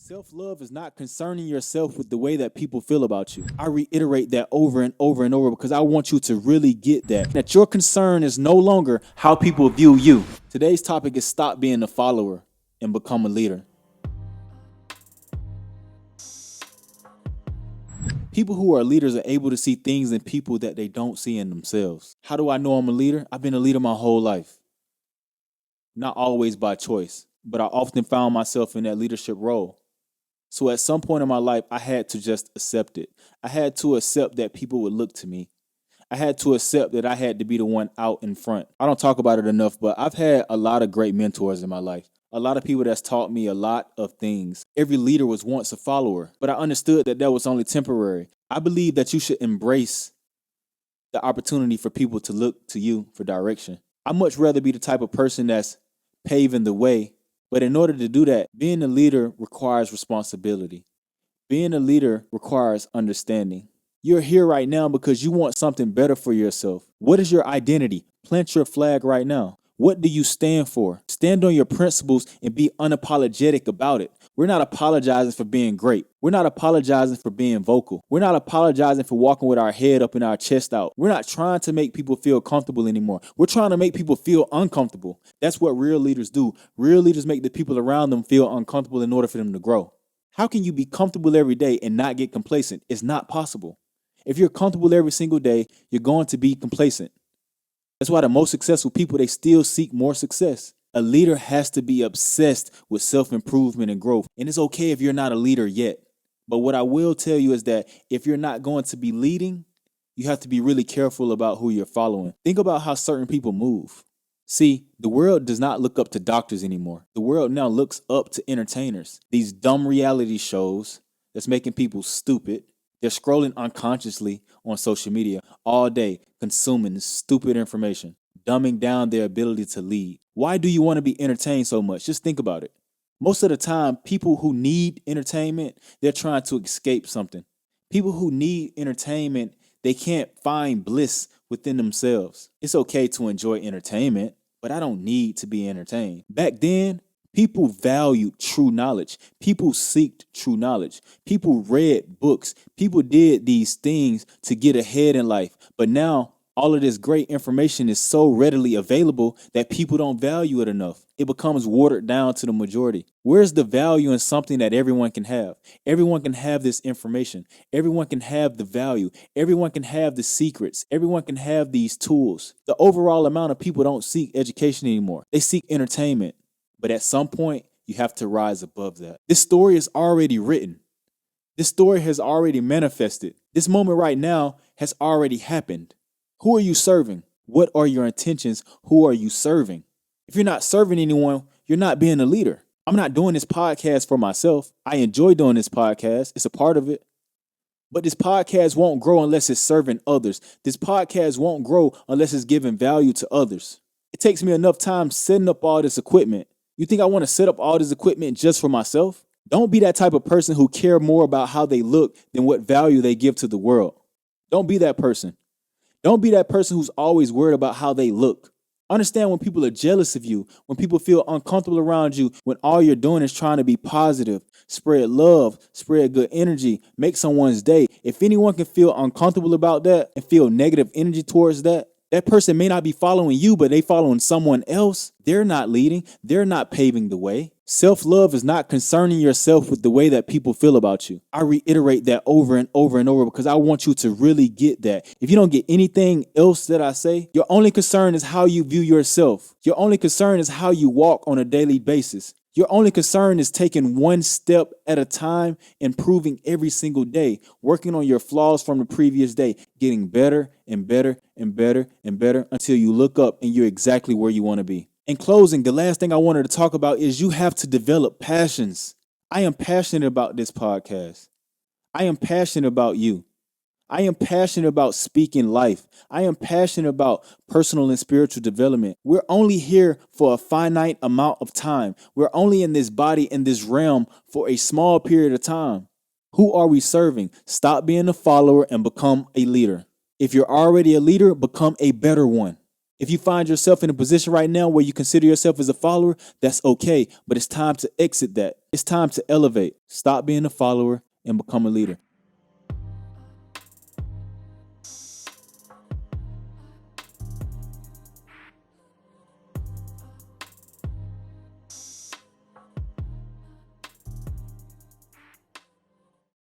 Self-love is not concerning yourself with the way that people feel about you. I reiterate that over and over and over because I want you to really get that your concern is no longer how people view you. Today's topic is stop being a follower and become a leader. People who are leaders are able to see things in people that they don't see in themselves. How do I know I'm a leader? I've been a leader my whole life. Not always by choice, but I often found myself in that leadership role. So at some point in my life, I had to just accept it. I had to accept that people would look to me. I had to accept that I had to be the one out in front. I don't talk about it enough, but I've had a lot of great mentors in my life. A lot of people that's taught me a lot of things. Every leader was once a follower, but I understood that was only temporary. I believe that you should embrace the opportunity for people to look to you for direction. I'd much rather be the type of person that's paving the way. But in order to do that, being a leader requires responsibility. Being a leader requires understanding. You're here right now because you want something better for yourself. What is your identity? Plant your flag right now. What do you stand for? Stand on your principles and be unapologetic about it. We're not apologizing for being great. We're not apologizing for being vocal. We're not apologizing for walking with our head up and our chest out. We're not trying to make people feel comfortable anymore. We're trying to make people feel uncomfortable. That's what real leaders do. Real leaders make the people around them feel uncomfortable in order for them to grow. How can you be comfortable every day and not get complacent? It's not possible. If you're comfortable every single day, you're going to be complacent. That's why the most successful people, they still seek more success. A leader has to be obsessed with self-improvement and growth. And it's okay if you're not a leader yet. But what I will tell you is that if you're not going to be leading, you have to be really careful about who you're following. Think about how certain people move. See, the world does not look up to doctors anymore. The world now looks up to entertainers. These dumb reality shows that's making people stupid. They're scrolling unconsciously on social media all day, consuming stupid information, dumbing down their ability to lead. Why do you want to be entertained so much? Just think about it. Most of the time, people who need entertainment, they're trying to escape something. People who need entertainment, they can't find bliss within themselves. It's okay to enjoy entertainment, but I don't need to be entertained. Back then, people valued true knowledge. People seeked true knowledge. People read books. People did these things to get ahead in life. But now, all of this great information is so readily available that people don't value it enough. It becomes watered down to the majority. Where's the value in something that everyone can have? Everyone can have this information. Everyone can have the value. Everyone can have the secrets. Everyone can have these tools. The overall amount of people don't seek education anymore. They seek entertainment. But at some point, you have to rise above that. This story is already written. This story has already manifested. This moment right now has already happened. Who are you serving? What are your intentions? Who are you serving? If you're not serving anyone, you're not being a leader. I'm not doing this podcast for myself. I enjoy doing this podcast. It's a part of it. But this podcast won't grow unless it's serving others. This podcast won't grow unless it's giving value to others. It takes me enough time setting up all this equipment. You think I want to set up all this equipment just for myself? Don't be that type of person who care more about how they look than what value they give to the world. Don't be that person. Don't be that person who's always worried about how they look. Understand when people are jealous of you, when people feel uncomfortable around you, when all you're doing is trying to be positive, spread love, spread good energy, make someone's day. If anyone can feel uncomfortable about that and feel negative energy towards that, that person may not be following you, but they following someone else. They're not leading. They're not paving the way. Self-love is not concerning yourself with the way that people feel about you. I reiterate that over and over and over because I want you to really get that. If you don't get anything else that I say, your only concern is how you view yourself. Your only concern is how you walk on a daily basis. Your only concern is taking one step at a time, improving every single day, working on your flaws from the previous day, getting better and better and better and better until you look up and you're exactly where you want to be. In closing, the last thing I wanted to talk about is you have to develop passions. I am passionate about this podcast. I am passionate about you. I am passionate about speaking life. I am passionate about personal and spiritual development. We're only here for a finite amount of time. We're only in this body, in this realm for a small period of time. Who are we serving? Stop being a follower and become a leader. If you're already a leader, become a better one. If you find yourself in a position right now where you consider yourself as a follower, that's okay, but it's time to exit that. It's time to elevate. Stop being a follower and become a leader.